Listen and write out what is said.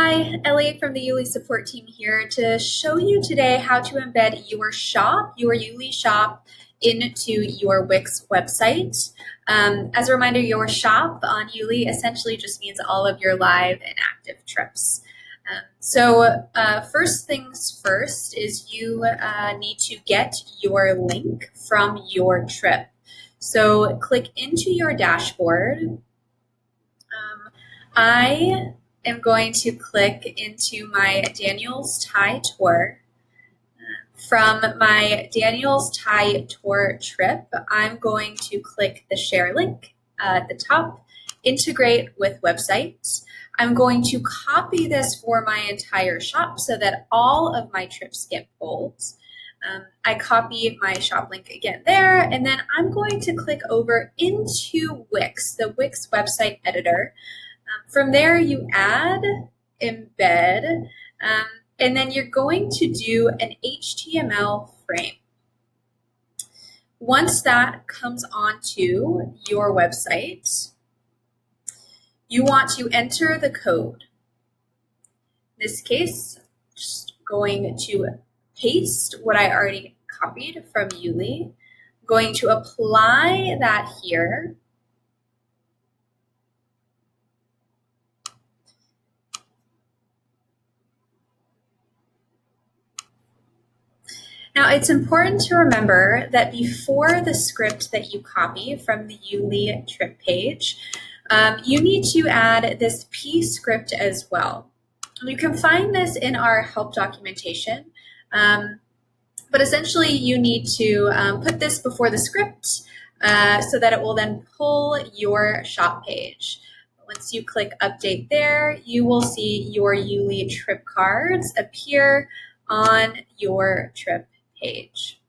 Hi, Ellie from the YouLi support team here to show you today how to embed your shop, your YouLi shop, into your Wix website. As a reminder, your shop on YouLi essentially just means all of your live and active trips. First things first is you need to get your link from your trip. So click into your dashboard. I am going to click into my Daniel's Thai tour. From my Daniel's Thai tour trip, I'm going to click the share link at the top, integrate with websites. I'm going to copy this for my entire shop so that all of my trips get pulled. I copy my shop link again there, and then I'm going to click over into Wix, the Wix website editor. From there, you add embed, and then you're going to do an HTML frame. Once that comes onto your website, you want to enter the code. In this case, just going to paste what I already copied from YouLi, going to apply that here. Now, it's important to remember that before the script that you copy from the YouLi trip page, you need to add this P script as well. You can find this in our help documentation, but essentially you need to put this before the script so that it will then pull your shop page. Once you click update there, you will see your YouLi trip cards appear on your trip page.